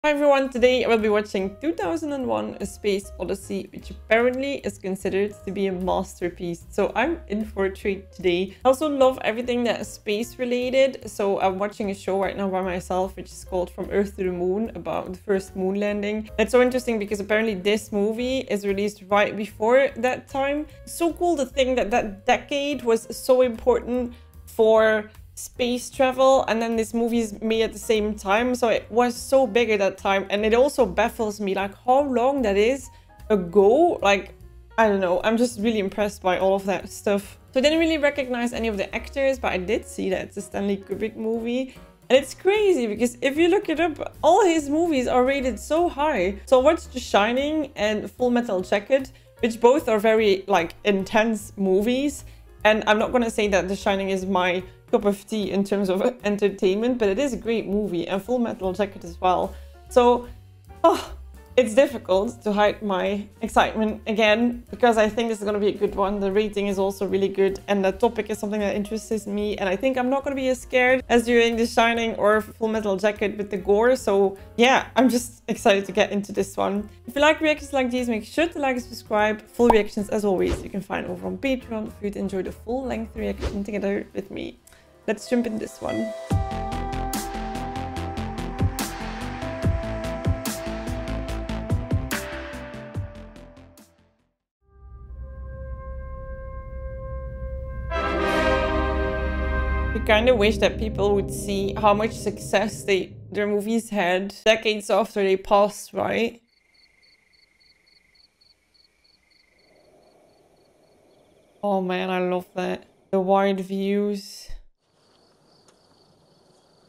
Hi everyone, today I will be watching 2001 A Space Odyssey, which apparently is considered to be a masterpiece. So I'm in for a treat today. I also love everything that is space related. So I'm watching a show right now by myself, which is called From Earth to the Moon, about the first moon landing. It's so interesting because apparently this movie is released right before that time. So cool to think that that decade was so important for space travel, and then this movie is made at the same time, so it was so big at that time. And it also baffles me like how long that is ago. Like, I don't know, I'm just really impressed by all of that stuff. So I didn't really recognize any of the actors, but I did see that it's a Stanley Kubrick movie. And it's crazy because if you look it up, all his movies are rated so high. So I watched The Shining and Full Metal Jacket, which both are very like intense movies. And I'm not going to say that The Shining is my cup of tea in terms of entertainment, but it is a great movie, and Full Metal Jacket as well. So, it's difficult to hide my excitement again, because I think this is going to be a good one. The rating is also really good, and the topic is something that interests me, and I think I'm not going to be as scared as during The Shining or Full Metal Jacket with the gore. So yeah, I'm just excited to get into this one. If you like reactions like these, make sure to like and subscribe. Full reactions, as always, you can find over on Patreon if you'd enjoy the full-length reaction together with me. Let's jump in this one. I kind of wish that people would see how much success their movies had decades after they passed, right? Oh man, I love that. The wide views.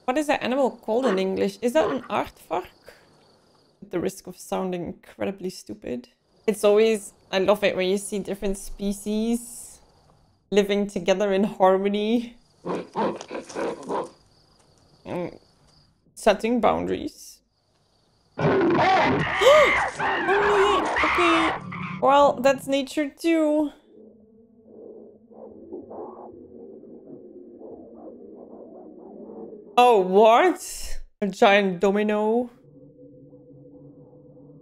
What is that animal called in English? Is that an aardvark? At the risk of sounding incredibly stupid. It's always, I love it when you see different species living together in harmony. And setting boundaries. Oh, okay. Well, that's nature too. Oh, what? A giant domino.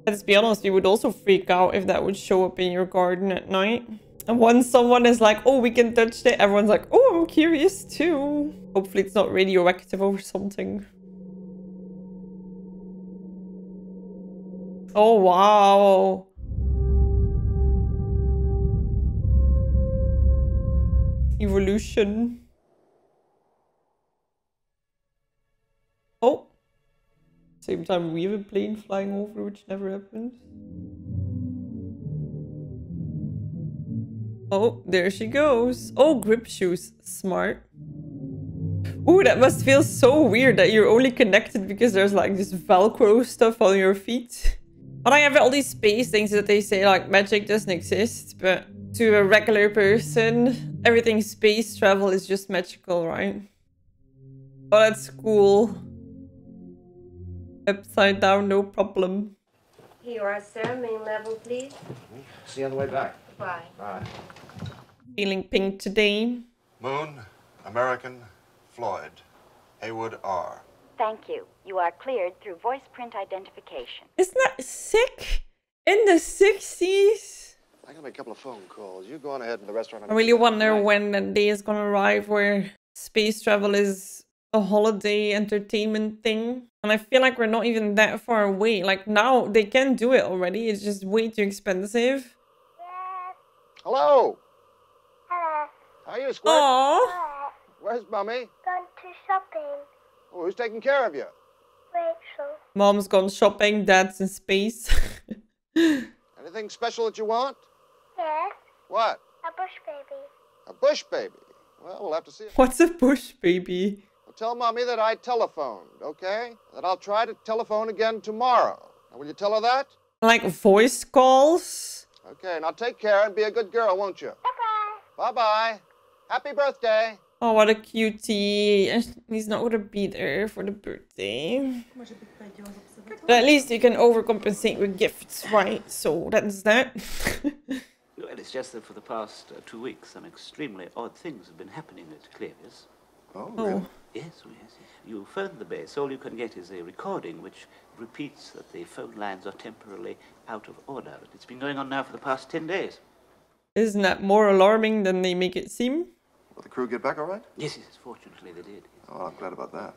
Let's be honest, you would also freak out if that would show up in your garden at night. And once someone is like, oh, we can touch it, everyone's like, oh, I'm curious too. Hopefully it's not radioactive or something. Oh, wow. Evolution. Oh. Same time we have a plane flying over, which never happens. Oh, there she goes. Oh, grip shoes. Smart. Ooh, that must feel so weird that you're only connected because there's like this Velcro stuff on your feet. And I have all these space things that they say like magic doesn't exist, but to a regular person, everything space travel is just magical, right? Oh, that's cool. Upside down, no problem. Here you are, sir. Main level, please. See you on the way back. Bye. Bye. Feeling pink today. Moon, American, Floyd, Haywood R. Thank you. You are cleared through voice print identification. Isn't that sick? In the 60s? I gotta make a couple of phone calls. You go on ahead in the restaurant. I really wonder when that day is gonna arrive where space travel is a holiday entertainment thing. And I feel like we're not even that far away. Like now they can do it already. It's just way too expensive. Hello. Hello. How are you, Squirt? Aww. Where's Mommy? Gone to shopping. Oh, who's taking care of you? Rachel. Mom's gone shopping, dad's in space. Anything special that you want? Yes. What? A bush baby. A bush baby. Well, we'll have to see. What's a bush baby? Well, tell Mommy that I telephoned, okay? That I'll try to telephone again tomorrow. Now, will you tell her that? Like voice calls? Okay, now take care and be a good girl, won't you? Bye-bye. Bye-bye. Happy birthday. Oh, what a cutie. And he's not gonna be there for the birthday. But at least you can overcompensate with gifts, right? So that's that. Well, it's just that for the past 2 weeks, some extremely odd things have been happening at Clavius. Oh, Oh. really? Yes, yes. You phone the base. All you can get is a recording which repeats that the phone lines are temporarily out of order. It's been going on now for the past 10 days. Isn't that more alarming than they make it seem? Will the crew get back all right? Yes, yes, fortunately they did. Oh, I'm glad about that.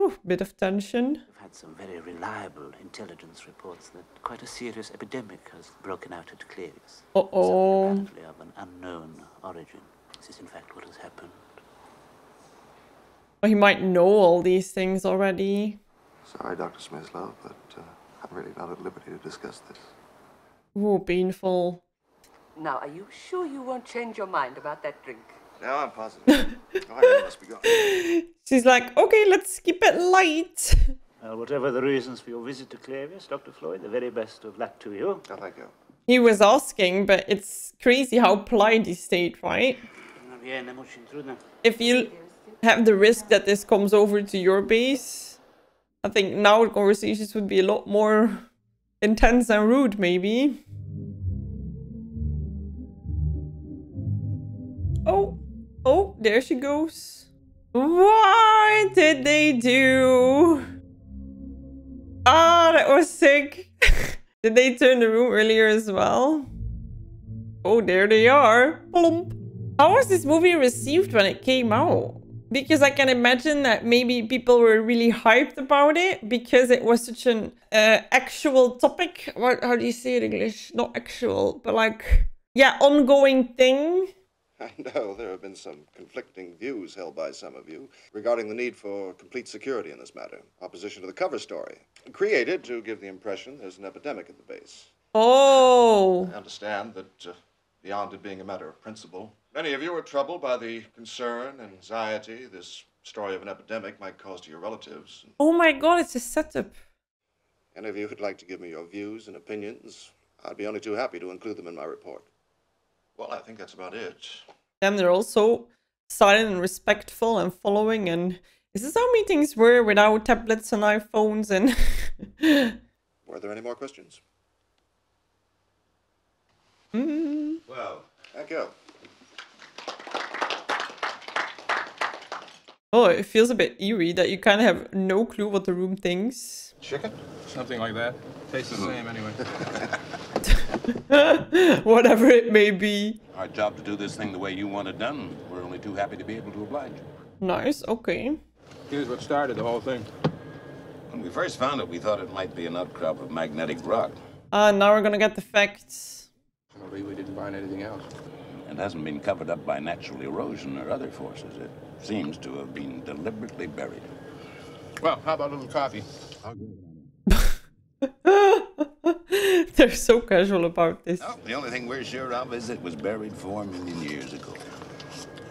Ooh, bit of tension. We've had some very reliable intelligence reports that quite a serious epidemic has broken out at Clarius. Uh-oh. Something apparently of an unknown origin. This is in fact what has happened. Well, he might know all these things already. Sorry, Dr. Smithslove, but I'm really not at liberty to discuss this. Ooh, painful. Now, are you sure you won't change your mind about that drink? No, I'm positive. Oh, I really must be going. She's like, okay, let's keep it light. Well, whatever the reasons for your visit to Clarius, Dr. Floyd, the very best of luck to you. Oh, thank you. He was asking, but it's crazy how polite he stayed, right? If you have the risk that this comes over to your base, I think now conversations would be a lot more intense and rude, maybe. Oh, there she goes. What did they do? Ah, that was sick. Did they turn the room earlier as well? Oh, there they are. Plump. How was this movie received when it came out? Because I can imagine that maybe people were really hyped about it because it was such an actual topic. How do you say it in English? Not actual, but like, yeah, ongoing thing. I know there have been some conflicting views held by some of you regarding the need for complete security in this matter. Opposition to the cover story. Created to give the impression there's an epidemic at the base. Oh. I understand that beyond it being a matter of principle, many of you are troubled by the concern and anxiety this story of an epidemic might cause to your relatives. Oh my god, it's a setup. Any of you who'd like to give me your views and opinions, I'd be only too happy to include them in my report. Well, I think that's about it. Then they're also silent and respectful and following. And is this how meetings were without tablets and iPhones? And were there any more questions? Well, thank you. Oh, it feels a bit eerie that you kind of have no clue what the room thinks. Chicken? Something like that. Tastes the same anyway. Whatever it may be. Our job to do this thing the way you want it done. We're only too happy to be able to oblige. Nice, okay. Here's what started the whole thing. When we first found it, we thought it might be an outcrop of magnetic rock. Now we're gonna get the facts. I believe we didn't find anything else. It hasn't been covered up by natural erosion or other forces. It seems to have been deliberately buried. Well, how about a little coffee? They're so casual about this. Oh, the only thing we're sure of is it was buried 4 million years ago.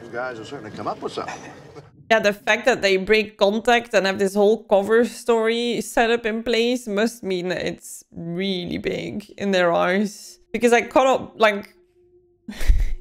You guys have certainly come up with something. Yeah, the fact that they break contact and have this whole cover story set up in place must mean that it's really big in their eyes. Because I caught up, like,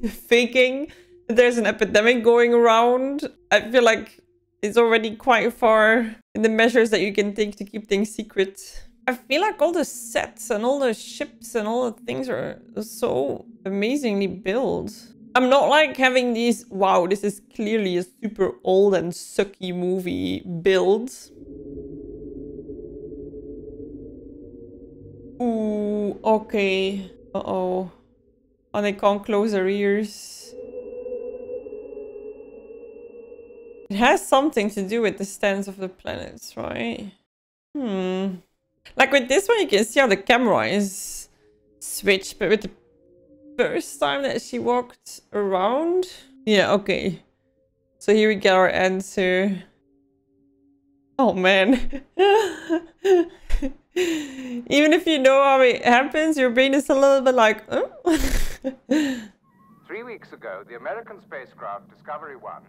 faking that there's an epidemic going around. I feel like it's already quite far in the measures that you can take to keep things secret. I feel like all the sets and all the ships and all the things are so amazingly built. I'm not like having these, wow, this is clearly a super old and sucky movie build. Ooh, okay. Uh-oh. And they can't close their ears. It has something to do with the stance of the planets, right? Like with this one, you can see how the camera is switched, but with the first time that she walked around. Yeah, okay. So here we get our answer. Oh man. Even if you know how it happens, your brain is a little bit like, oh. 3 weeks ago, the American spacecraft Discovery 1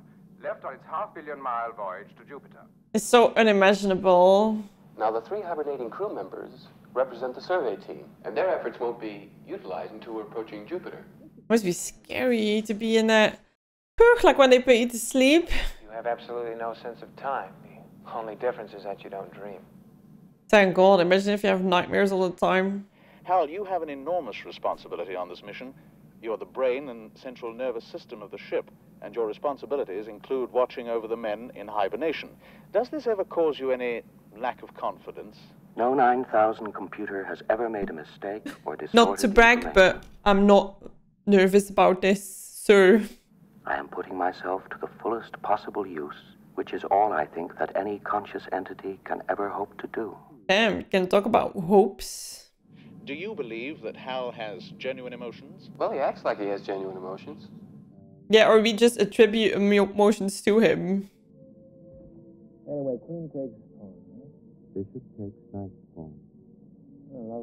left on its half-billion-mile voyage to Jupiter. It's so unimaginable. Now, the 3 hibernating crew members represent the survey team, and their efforts won't be utilized until we're approaching Jupiter. Must be scary to be in that, like when they put you to sleep. You have absolutely no sense of time. The only difference is that you don't dream. Thank God, imagine if you have nightmares all the time. Hal, you have an enormous responsibility on this mission. You're the brain and central nervous system of the ship. and your responsibilities include watching over the men in hibernation. Does this ever cause you any lack of confidence? No 9000 computer has ever made a mistake or distorted Not to brag, but I'm not nervous about this, sir. I am putting myself to the fullest possible use, which is all I think that any conscious entity can ever hope to do. Damn, we can talk about hopes. Do you believe that Hal has genuine emotions? Well, he acts like he has genuine emotions. Yeah, or we just attribute emotions to him. Anyway, Queen takes pawn. Bishop takes knight pawn.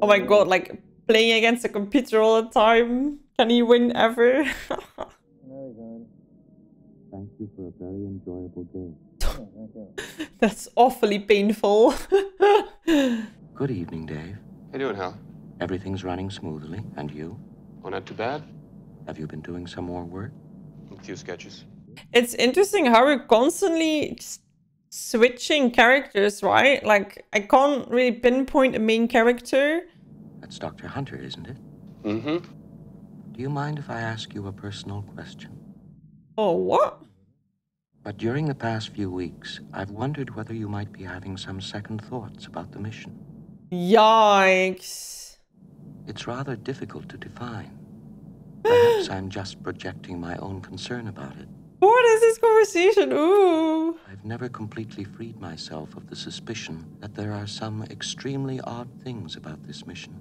Oh my god, like playing against a computer all the time. Can he win ever? Thank you for a very enjoyable day. That's awfully painful. Good evening, Dave. How you doing, Hal? Everything's running smoothly, and you? Oh, not too bad. Have you been doing some more work? A few sketches. It's interesting how we're constantly switching characters, right? Like, I can't really pinpoint a main character. That's Dr. Hunter, isn't it? Mm-hmm. Do you mind if I ask you a personal question? Oh, what? But during the past few weeks, I've wondered whether you might be having some second thoughts about the mission. Yikes. It's rather difficult to define. Perhaps I'm just projecting my own concern about it. What is this conversation? Ooh. I've never completely freed myself of the suspicion that there are some extremely odd things about this mission.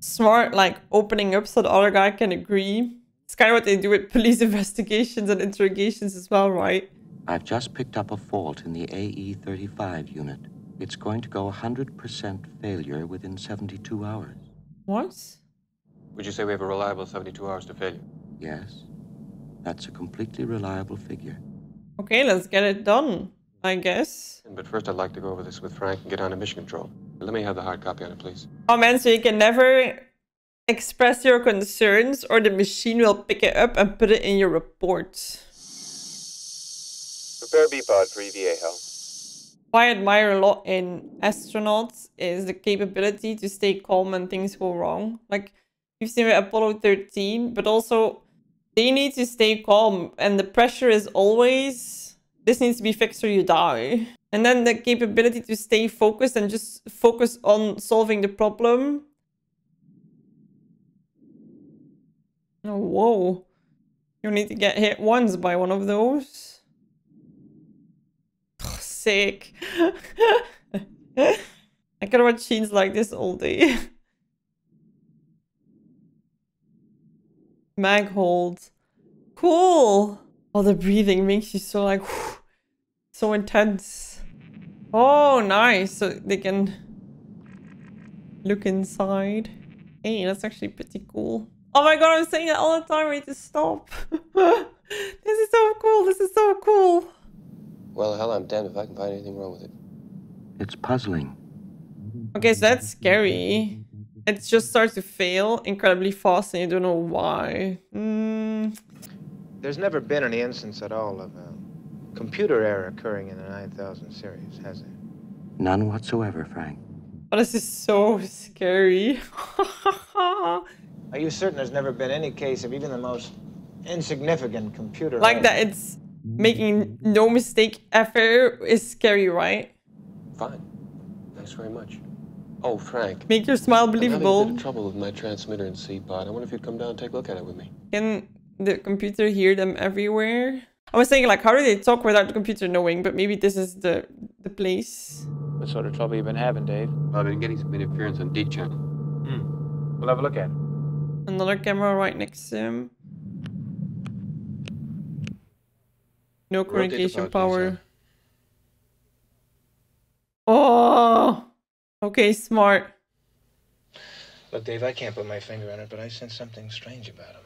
Smart, like opening up so the other guy can agree. It's kind of what they do with police investigations and interrogations as well, right? I've just picked up a fault in the AE-35 unit. It's going to go 100% failure within 72 hours. What? Would you say we have a reliable 72 hours to failure? Yes. That's a completely reliable figure. Okay, let's get it done, I guess. But first I'd like to go over this with Frank and get on to mission control. Let me have the hard copy on it, please. Oh man, so you can never express your concerns or the machine will pick it up and put it in your report. Prepare B-pod for EVA, Hal. What I admire a lot in astronauts is the capability to stay calm when things go wrong. Like, you've seen with Apollo 13, but also they need to stay calm and the pressure is always, this needs to be fixed or you die. And then the capability to stay focused and just focus on solving the problem. Oh, whoa. You need to get hit once by one of those. Oh, sick. I could watch scenes like this all day. Mag hold. Cool. Oh, the breathing makes you so like, whew, so intense. Oh, nice. So they can look inside. Hey, that's actually pretty cool. Oh my god, I'm saying it all the time. I need to stop. This is so cool. This is so cool. Well, hell, I'm damned if I can find anything wrong with it. It's puzzling. Okay, so that's scary. It just starts to fail incredibly fast and you don't know why. There's never been any instance at all of a computer error occurring in the 9000 series, has there? None whatsoever, Frank. Oh, this is so scary. Are you certain there's never been any case of even the most insignificant computer like error? that it's making no mistake ever is scary, right? Fine. Thanks very much. Oh, Frank. Make your smile I'm having believable. a bit of trouble with my transmitter and C-pod. I wonder if you'd come down and take a look at it with me. Can the computer hear them everywhere? I was thinking, like, how do they talk without the computer knowing? But maybe this is the place. What sort of trouble you been having, Dave? I've been getting some interference on D channel. We'll have a look at it. Another camera right next to him. No communication power. Oh! Okay, smart. Look, Dave, I can't put my finger on it, but I sense something strange about him.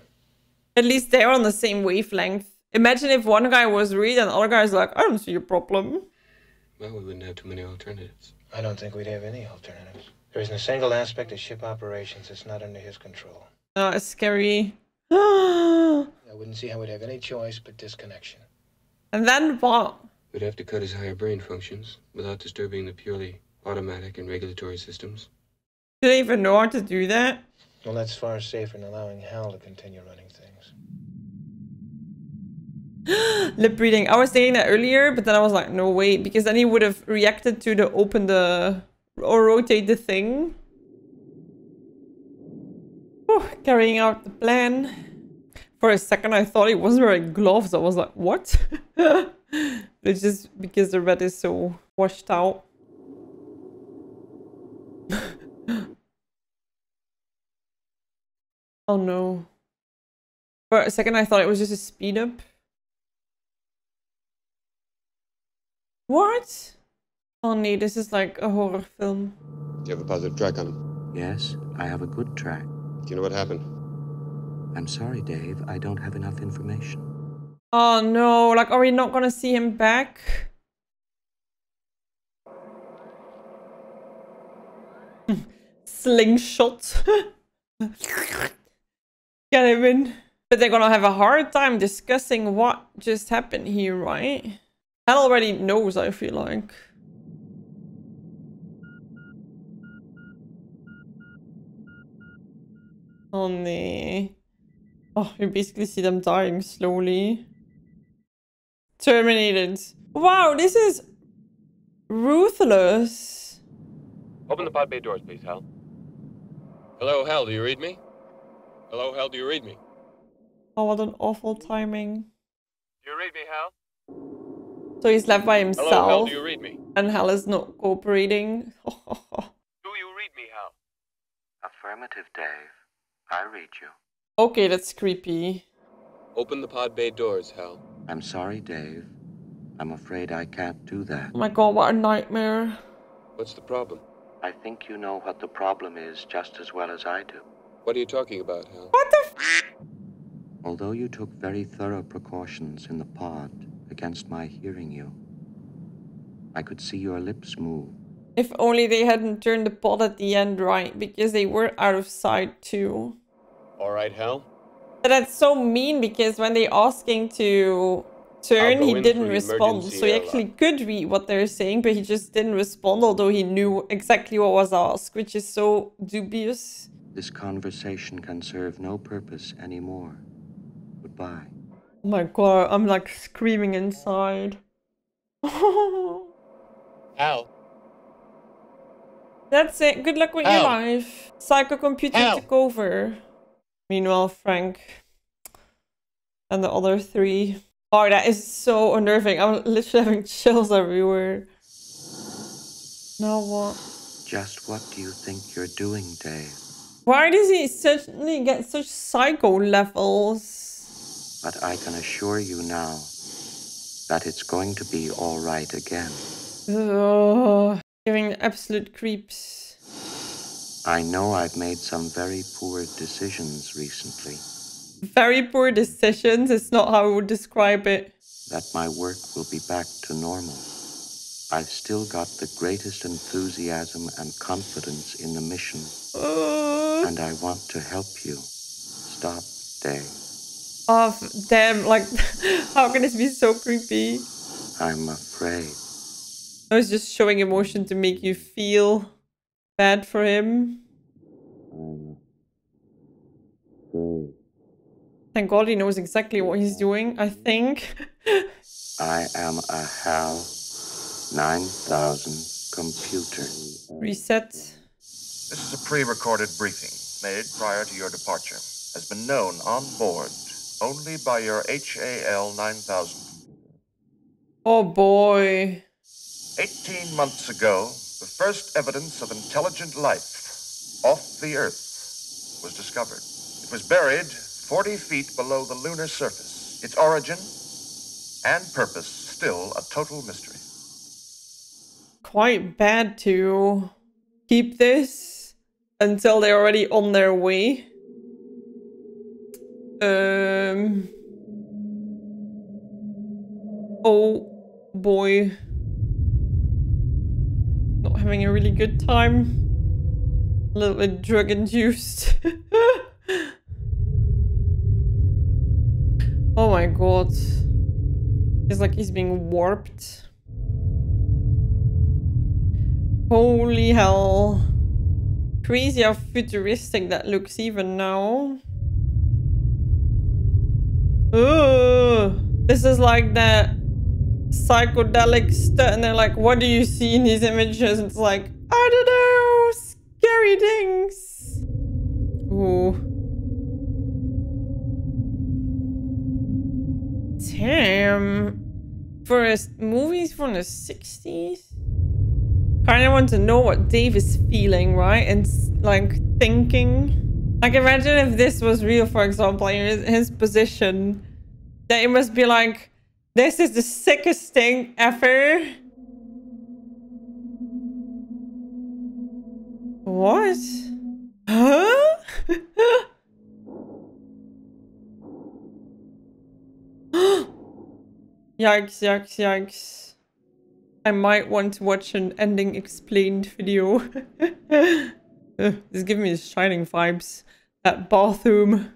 At least they're on the same wavelength. Imagine if one guy was worried and the other guy's like, I don't see your problem. Well, we wouldn't have too many alternatives. I don't think we'd have any alternatives. There isn't a single aspect of ship operations that's not under his control. Oh, it's scary. I wouldn't see how we'd have any choice but disconnection. And then what? We'd have to cut his higher brain functions without disturbing the purely automatic and regulatory systems. Do they even know how to do that? Well, that's far safer than allowing Hal to continue running things. Lip reading. I was saying that earlier, but then I was like, no way, because then he would have reacted to the open the or rotate the thing. Whew, carrying out the plan. For a second, I thought he wasn't wearing gloves. I was like, what? It's just because the red is so washed out. Oh no. For a second, I thought it was just a speed up. What? Oh no, this is like a horror film. Do you have a positive track on him? Yes, I have a good track. Do you know what happened? I'm sorry, Dave. I don't have enough information. Oh no, like, are we not gonna see him back? Slingshot. Get him in. But they're gonna have a hard time discussing what just happened here, right? Hal already knows, I feel like. Oh no. Oh, you basically see them dying slowly. Terminated. Wow, this is ruthless. Open the pod bay doors, please, Hal. Hello, Hal, do you read me? Hello, Hal, do you read me? Oh, what an awful timing. Do you read me, Hal? So he's left by himself. Hello, Hal, do you read me? And Hal is not cooperating. Do you read me, Hal? Affirmative, Dave. I read you. Okay, that's creepy. Open the pod bay doors, Hal. I'm sorry, Dave. I'm afraid I can't do that. Oh my god, what a nightmare. What's the problem? I think you know what the problem is just as well as I do. What are you talking about, Hal? What the f— Although you took very thorough precautions in the pod against my hearing you, I could see your lips move. If only they hadn't turned the pod at the end right, because they were out of sight too. All right, Hal. But that's so mean, because when they asking to turn, he didn't respond. So he actually could read what they're saying, but he just didn't respond, although he knew exactly what was asked, which is so dubious. This conversation can serve no purpose anymore. Goodbye. Oh my god, I'm like screaming inside. Hal. That's it. Good luck with your life. Psycho computer took over. Meanwhile, Frank and the other three. Oh, that is so unnerving. I'm literally having chills everywhere. Now what? Just what do you think you're doing, Dave? Why does he suddenly get such psycho levels? But I can assure you now that it's going to be all right again. Ugh, giving absolute creeps. I know I've made some very poor decisions recently. Very poor decisions is not how I would describe it. That my work will be back to normal. I've still got the greatest enthusiasm and confidence in the mission. And I want to help you. Stop, Dave. Oh, damn, like, how can this be so creepy? I'm afraid. I was just showing emotion to make you feel bad for him. Thank God he knows exactly what he's doing, I think. I am a HAL 9000 computer. Reset. This is a pre-recorded briefing made prior to your departure. Has been known on board only by your HAL 9000. Oh boy. 18 months ago, the first evidence of intelligent life off the Earth was discovered. It was buried 40 feet below the lunar surface. Its origin and purpose still a total mystery. Quite bad to keep this until they're already on their way. Oh boy. Not having a really good time. A little bit drug induced. Oh my god. It's like he's being warped. Holy hell. Crazy how futuristic that looks even now. Ugh. This is like that psychedelic stuff, and they're like, what do you see in these images? It's like, I don't know, scary things. Ooh. Damn. For movies from the 60s? Kind of want to know what Dave is feeling, right? And like thinking. Like imagine if this was real, for example, in his position. That it must be like, this is the sickest thing ever. What? Huh? Yikes, yikes, yikes. I might want to watch an ending explained video. This is giving me Shining vibes. That bathroom.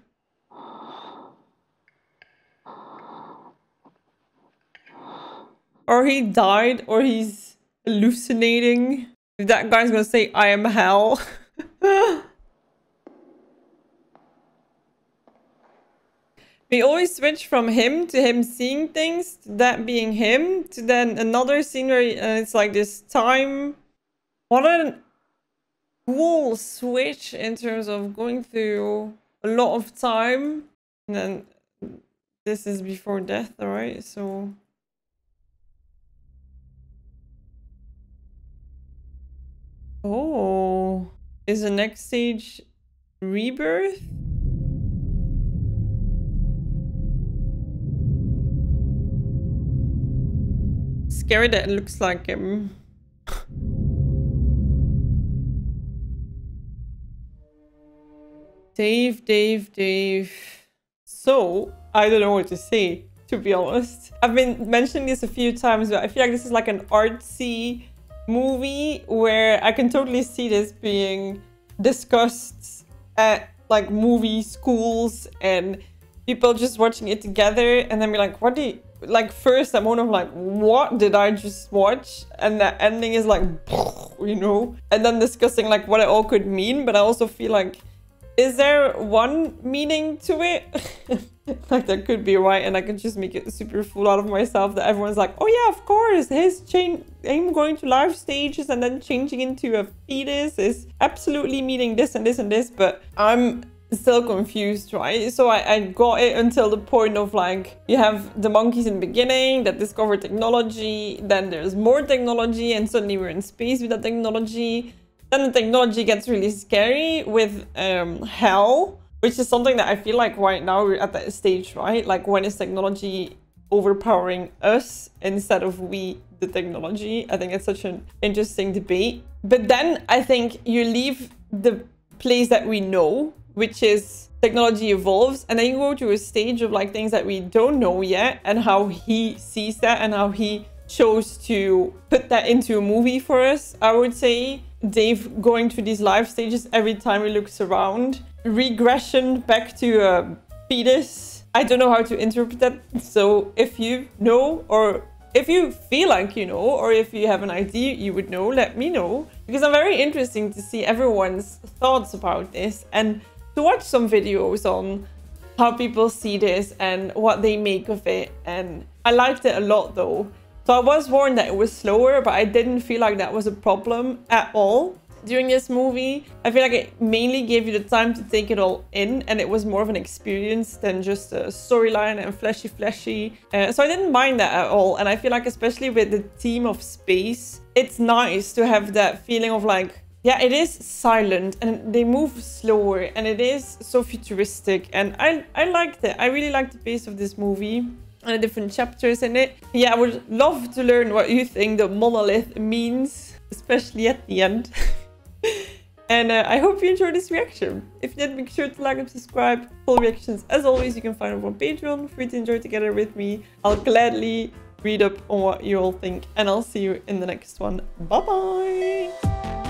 Or he died, or he's hallucinating. If that guy's gonna say, I am hell. We always switch from him to him seeing things, to that being him, to then another scene where it's like this time. What a cool switch in terms of going through a lot of time. And then this is before death, alright? So... Oh, is the next stage rebirth? Scary that it looks like him. Dave. So, I don't know what to say, to be honest. I've been mentioning this a few times, but I feel like this is like an artsy movie where I can totally see this being discussed at like movie schools and people just watching it together and then be like, what do you... Like first I'm one of like, what did I just watch? And the ending is like, you know, and then discussing like what it all could mean. But I also feel like, is there one meaning to it? Like that could be right, and I could just make it super full out of myself that everyone's like, oh yeah, of course, him going to life stages and then changing into a fetus is absolutely meaning this and this and this, but I'm still confused, right? So I got it until the point of like, you have the monkeys in the beginning that discover technology, then there's more technology, and suddenly we're in space with that technology. Then the technology gets really scary with hell, which is something that I feel like right now we're at that stage, right? Like when is technology overpowering us instead of we the technology? I think it's such an interesting debate. But then I think you leave the place that we know, which is technology evolves, and then you go to a stage of like things that we don't know yet and how he sees that and how he chose to put that into a movie for us. I would say Dave going through these life stages every time he looks around. Regression back to a fetus. I don't know how to interpret that. So if you know, or if you feel like you know, or if you have an idea you would know, let me know. Because I'm very interested to see everyone's thoughts about this and to watch some videos on how people see this and what they make of it. And I liked it a lot though. So I was warned that it was slower, but I didn't feel like that was a problem at all during this movie. I feel like it mainly gave you the time to take it all in, and it was more of an experience than just a storyline and flashy. So I didn't mind that at all. And I feel like especially with the theme of space, it's nice to have that feeling of like, yeah, it is silent and they move slower and it is so futuristic. And I liked it. I really liked the pace of this movie and the different chapters in it. Yeah, I would love to learn what you think the monolith means, especially at the end. And I hope you enjoyed this reaction. If you did, make sure to like and subscribe. Full reactions, as always, you can find them on Patreon. Free to enjoy together with me. I'll gladly read up on what you all think. And I'll see you in the next one. Bye-bye!